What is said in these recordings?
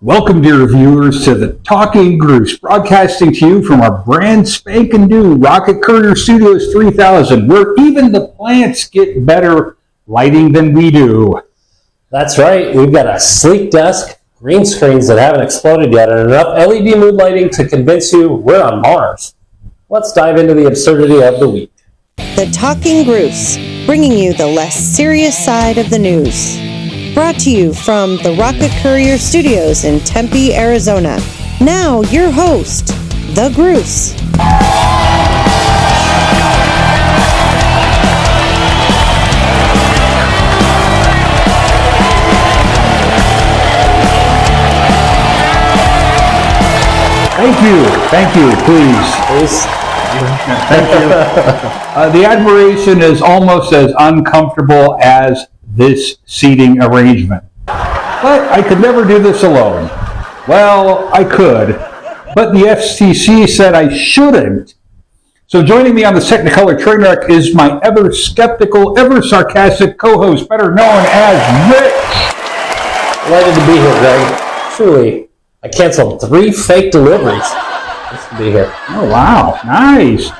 Welcome, dear viewers, to the Talking Gruse, broadcasting to you from our brand spanking new Rocket Courier Studios 3000, where even the plants get better lighting than we do. That's right. We've got a sleek desk, green screens that haven't exploded yet, and enough LED mood lighting to convince you we're on Mars. Let's dive into the absurdity of the week. The Talking Gruse, bringing you the less serious side of the news. Brought to you from the Rocket Courier Studios in Tempe, Arizona. Now, your host, The Gruse. Thank you, please. Thank you. The admiration is almost as uncomfortable as this seating arrangement. But I could never do this alone. Well, I could, but the FCC said I shouldn't. So joining me on the Technicolor train wreck is my ever skeptical, ever sarcastic co-host, better known as Rich. Delighted to be here, Greg. Truly, I canceled 3 fake deliveries just to be here. Oh, wow. Nice.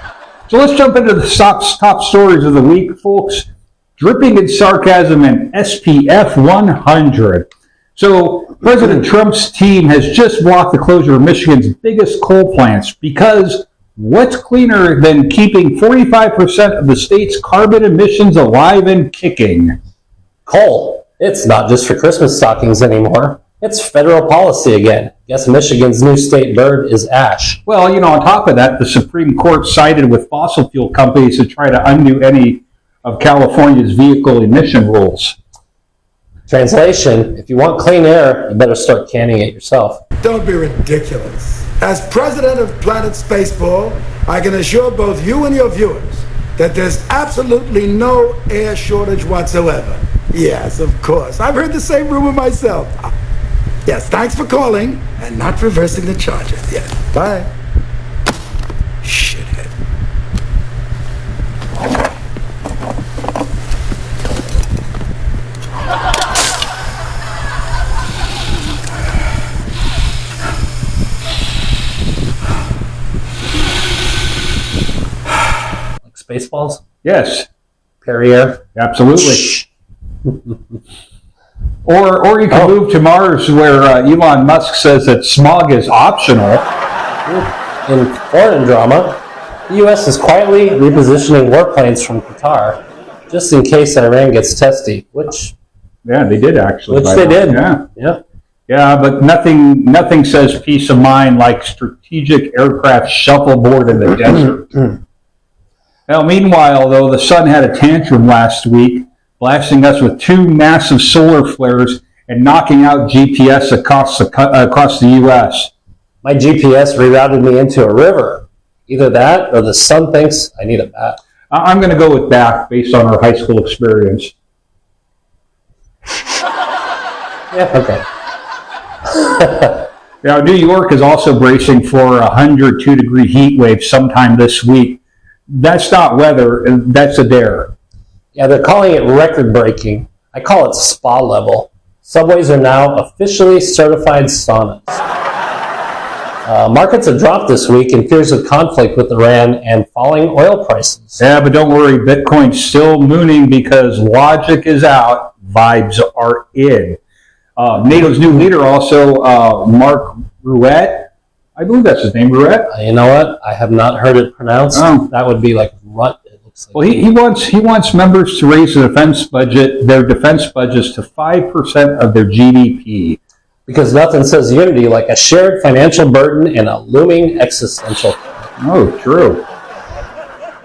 So let's jump into the top stories of the week, folks. Dripping in sarcasm and SPF 100. So President Trump's team has just blocked the closure of Michigan's biggest coal plants because what's cleaner than keeping 45% of the state's carbon emissions alive and kicking? Coal. It's not just for Christmas stockings anymore. It's federal policy again. Guess Michigan's new state bird is ash. Well, on top of that, the Supreme Court sided with fossil fuel companies to try to undo any of California's vehicle emission rules. Translation, if you want clean air, you better start canning it yourself. Don't be ridiculous. As president of Planet Spaceball, I can assure both you and your viewers that there's absolutely no air shortage whatsoever. Yes, of course. I've heard the same rumor myself. Yes, thanks for calling and not reversing the charges. Yes, bye. Shithead. Spaceballs? Yes. Perrier? Absolutely. Or you can move to Mars, where Elon Musk says that smog is optional. In foreign drama, the U.S. is quietly repositioning warplanes from Qatar, just in case Iran gets testy, which... Yeah, they did actually. Which they did. Yeah. Yeah, but nothing says peace of mind like strategic aircraft shuffleboard in the desert. Now, meanwhile, though, the sun had a tantrum last week, blasting us with 2 massive solar flares and knocking out GPS across the U.S. My GPS rerouted me into a river. Either that or the sun thinks I need a bath. I'm going to go with that based on our high school experience. Yeah, okay. Now, New York is also bracing for a 102-degree heat wave sometime this week. That's not weather, that's a dare. Yeah, they're calling it record-breaking. I call it spa level. Subways are now officially certified saunas. Markets have dropped this week in fears of conflict with Iran and falling oil prices. Yeah, but don't worry, Bitcoin's still mooning because logic is out, vibes are in. NATO's new leader also, Mark Rutte. I believe that's his name, Rutte. You know what? I have not heard it pronounced. Oh. That would be like Rut. It looks like. Well, he wants members to raise their defense budgets to 5% of their GDP. Because nothing says unity like a shared financial burden and a looming existential. Oh, true.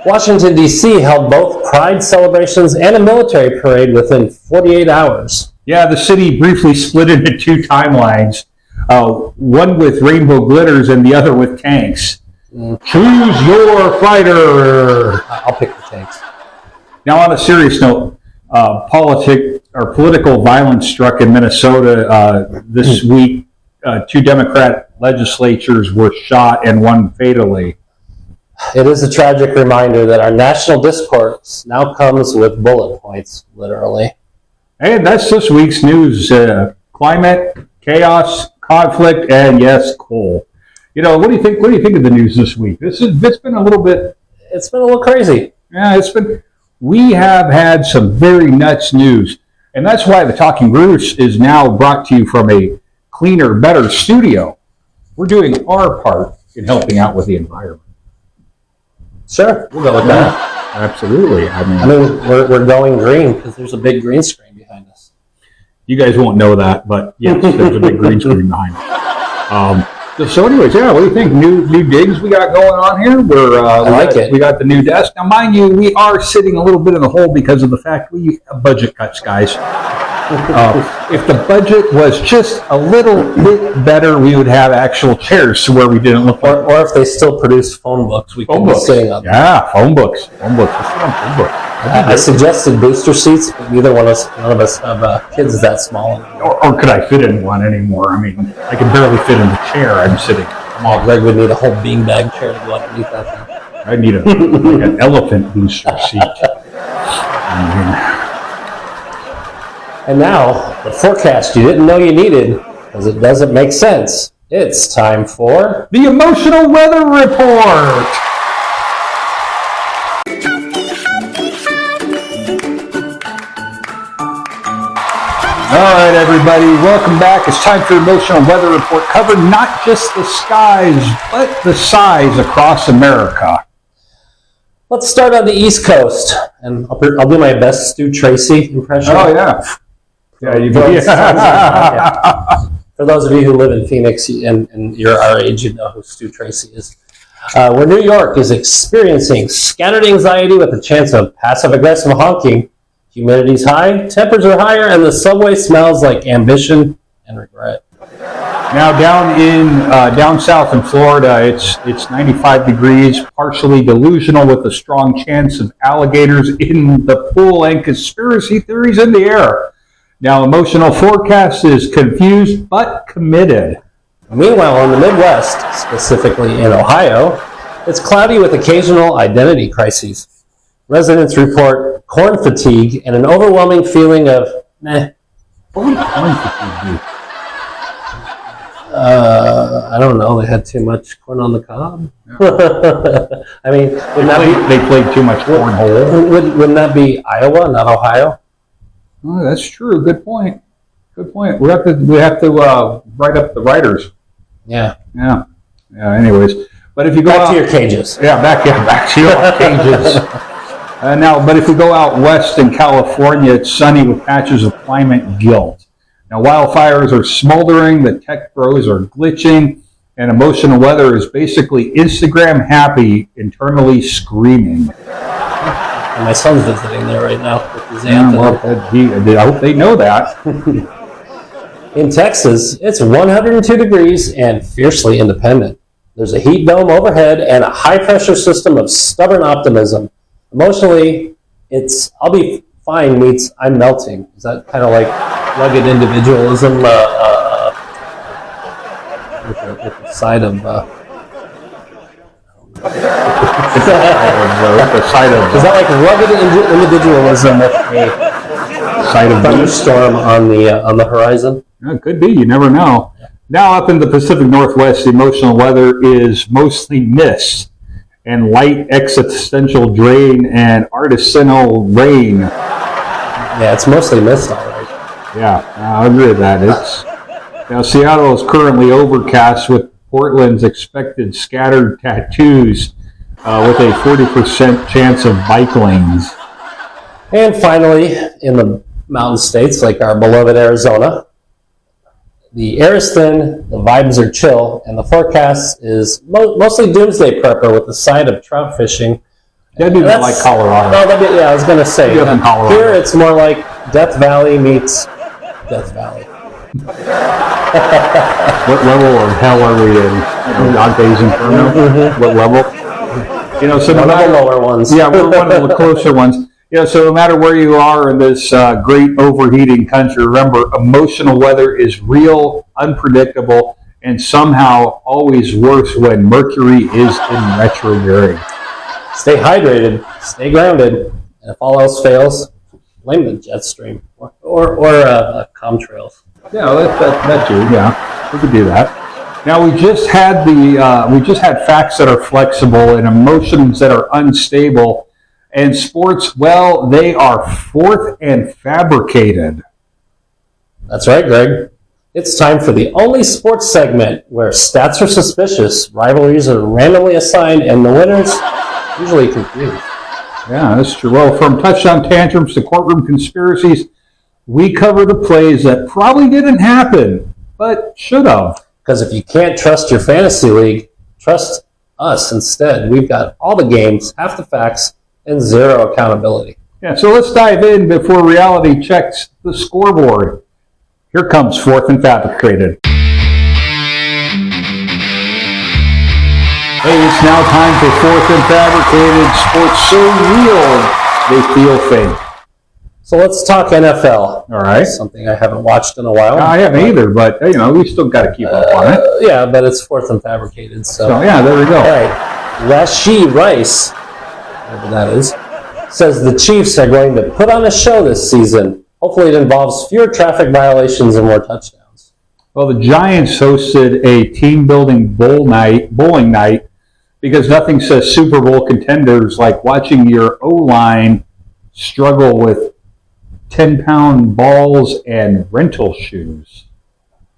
Washington, D.C. held both Pride celebrations and a military parade within 48 hours. Yeah, the city briefly split into 2 timelines. One with rainbow glitters and the other with tanks. Choose your fighter. I'll pick the tanks. Now, on a serious note, political violence struck in Minnesota this week. 2 Democrat legislatures were shot and one fatally. It is a tragic reminder that our national discourse now comes with bullet points, literally. And that's this week's news. Climate, chaos, conflict, and yes, coal. You know, what do you think? What do you think of the news this week? It's been a little bit. It's been a little crazy. Yeah, we have had some very nuts news, and that's why the Talking Gruse is now brought to you from a cleaner, better studio. We're doing our part in helping out with the environment. Sure, we'll go with that. Absolutely. I mean we're going green because there's a big green screen behind us. You guys won't know that, but yes, there's a big green screen behind it. So anyways, yeah, what do you think? New digs we got going on here? I like it. We got the new desk. Now, mind you, we are sitting a little bit in the hole because of the fact we budget cuts, guys. If the budget was just a little bit better, we would have actual chairs to where we didn't look like. Or if they still produce phone books, we could be sitting on them. Yeah, phone books. Phone books. Let's sit on phone books. I suggested booster seats, but none of us have kids that small. Or could I fit in one anymore? I mean, I can barely fit in the chair I'm sitting. Greg would need a whole beanbag chair to go underneath that thing. I need an elephant booster seat. And now, the forecast you didn't know you needed, because it doesn't make sense. It's time for the Emotional Weather Report. All right, everybody, welcome back. It's time for Emotional Weather Report, covering not just the skies, but the size across America. Let's start on the East Coast, and I'll do my best Stu Tracy impression. Oh, yeah. Yeah, you can. For those of you who live in Phoenix and you're our age, you know who Stu Tracy is. Where New York is experiencing scattered anxiety with a chance of passive-aggressive honking, humidity's high, tempers are higher, and the subway smells like ambition and regret. Now down south in Florida, it's 95 degrees, partially delusional with a strong chance of alligators in the pool and conspiracy theories in the air. Now, emotional forecast is confused but committed. Meanwhile, in the Midwest, specifically in Ohio, it's cloudy with occasional identity crises. Residents report corn fatigue and an overwhelming feeling of meh. What would corn fatigue be? I don't know. They had too much corn on the cob. Yeah. I mean, they played too much cornhole. Wouldn't that be Iowa, not Ohio? Oh, that's true. Good point. Good point. We have to write up the writers. Yeah. Anyways, but if you go back to your cages. Back to your cages. But if we go out west in California, it's sunny with patches of climate guilt. Now, wildfires are smoldering, the tech bros are glitching, and emotional weather is basically Instagram happy, internally screaming. And my son's visiting there right now with his aunt. I hope they know that. In Texas, it's 102 degrees and fiercely independent. There's a heat dome overhead and a high-pressure system of stubborn optimism. Emotionally, it's I'll be fine meets I'm melting. Is that kind of like rugged individualism with the side of... Is that like rugged individualism with a side of thunderstorm on the horizon? It could be. You never know. Now up in the Pacific Northwest, the emotional weather is mostly mist and light existential drain and artisanal rain. Yeah, it's mostly mist, all right. Yeah, I agree with that. Seattle is currently overcast with Portland's expected scattered tattoos with a 40% chance of bike lanes. And finally, in the mountain states like our beloved Arizona, the air is thin, the vibes are chill, and the forecast is mostly doomsday prepper with the side of trout fishing. That'd be like Colorado. No, I was going to say. Here it's more like Death Valley meets Death Valley. What level of hell are we in? Dante's Inferno? Mm-hmm. What level? So one of the lower ones. Yeah, we're one of the closer ones. So no matter where you are in this great overheating country, remember, emotional weather is real, unpredictable, and somehow always worse when Mercury is in retrograde. Stay hydrated, stay grounded, and if all else fails, blame the jet stream or Comtrails. Yeah, that too, yeah. We could do that. Now we just had facts that are flexible and emotions that are unstable, and sports, well, they are fourth and fabricated. That's right, Greg. It's time for the only sports segment where stats are suspicious, rivalries are randomly assigned, and the winners usually confused. Yeah, that's true. Well, from touchdown tantrums to courtroom conspiracies, we cover the plays that probably didn't happen, but should have. Because if you can't trust your fantasy league, trust us instead. We've got all the games, half the facts, and zero accountability. Yeah, so let's dive in before reality checks the scoreboard. Here comes Fourth and Fabricated. Hey, it's now time for Fourth and Fabricated. Sports so real, they feel fake. So let's talk NFL. All right. Something I haven't watched in a while. I haven't either, but we still got to keep up on it. Yeah, but it's Fourth and Fabricated. So yeah, there we go. All right. Rashee Rice, whatever that is, says the Chiefs are going to put on a show this season. Hopefully it involves fewer traffic violations and more touchdowns. Well, the Giants hosted a team-building bowling night because nothing says Super Bowl contenders like watching your O-line struggle with 10-pound balls and rental shoes.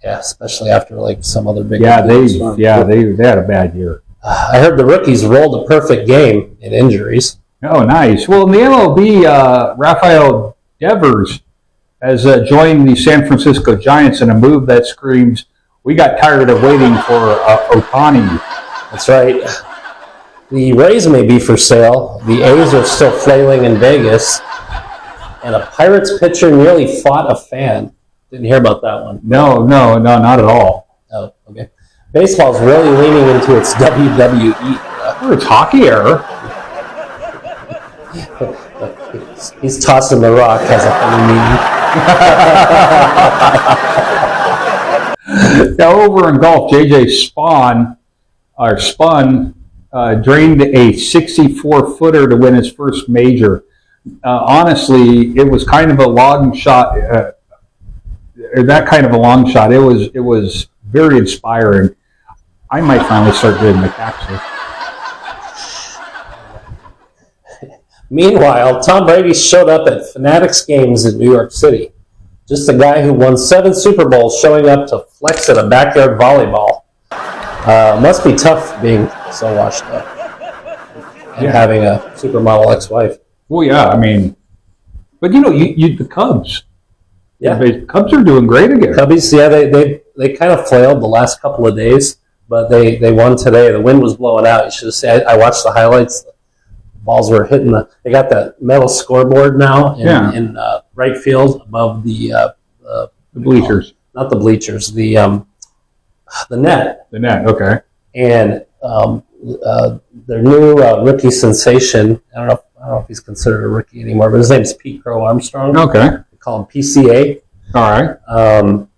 Yeah, especially after like some other big. They had a bad year. I heard the rookies rolled a perfect game in injuries. Oh, nice. Well, in the MLB, Rafael Devers has joined the San Francisco Giants in a move that screams, we got tired of waiting for Ohtani. That's right. The Rays may be for sale. The A's are still flailing in Vegas. And a Pirates pitcher nearly fought a fan. Didn't hear about that one. No, not at all. Oh, okay. Baseball's really leaning into its WWE. It's hockey era. He's tossing the rock, has a funny meaning. Now, over in golf, JJ Spun drained a 64-footer to win his first major. Honestly, it was kind of a long shot. That kind of a long shot. It was very inspiring. I might finally start doing the taxes. Meanwhile, Tom Brady showed up at Fanatics games in New York City. Just a guy who won 7 Super Bowls showing up to flex at a backyard volleyball. Must be tough being so washed up and having a supermodel ex-wife. Well, yeah, I mean, but the Cubs. Yeah, the Cubs are doing great again. Cubbies, yeah, they kind of flailed the last couple of days, but they won today. The wind was blowing out. You should have seen. I watched the highlights. Balls were hitting they got that metal scoreboard now in right field above the bleachers. Not the bleachers, the net. The net, okay. And their new rookie sensation, I don't know if he's considered a rookie anymore, but his name's Pete Crow Armstrong. Okay. They call him PCA. All right.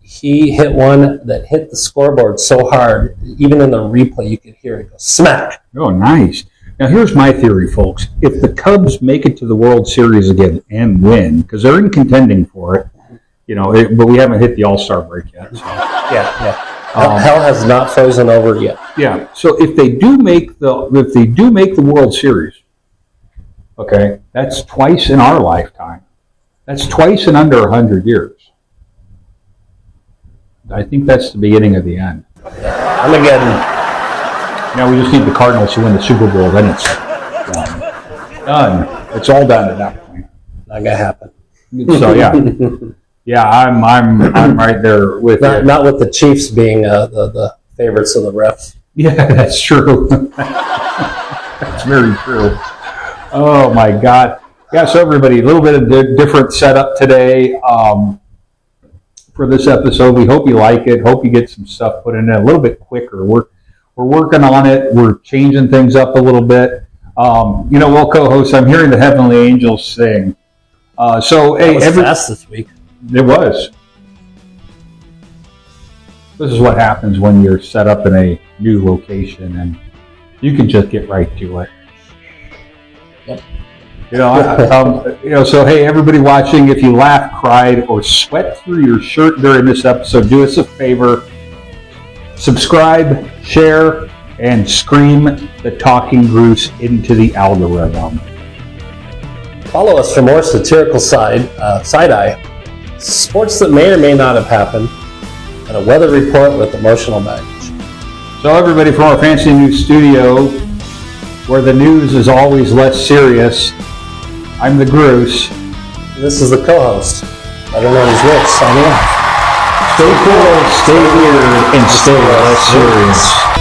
He hit one that hit the scoreboard so hard, even in the replay, you could hear it go smack. Oh, nice. Now, here's my theory, folks. If the Cubs make it to the World Series again and win, because they're in contending for it, but we haven't hit the All-Star break yet. So. Yeah. Hell has not frozen over yet. Yeah. So if they do make the World Series, okay, that's twice in our lifetime. That's twice in under 100 years. I think that's the beginning of the end. Armageddon. Now we just need the Cardinals to win the Super Bowl, then it's done. It's all done at that point. Not gonna happen. So yeah, I'm right there with you. Not with the Chiefs being the favorites of the refs. Yeah, that's true. That's very true. Oh my God. Yeah, so everybody, a little bit of different setup today for this episode. We hope you like it. Hope you get some stuff put in a little bit quicker. We're working on it. We're changing things up a little bit. Well, co-host, I'm hearing the Heavenly Angels sing. Hey, was fast this week. It was. This is what happens when you're set up in a new location and you can just get right to it. Yep. So hey, everybody watching, if you laughed, cried, or sweat through your shirt during this episode, do us a favor subscribe, share, and scream the Talking Gruse into the algorithm. Follow us for more satirical side-eye, sports that may or may not have happened, and a weather report with emotional baggage. So everybody, from our fancy new studio, where the news is always less serious, I'm the Gruse. This is the co-host, better known as Rich, signing off. Stay cool, stay weird, and stay less serious.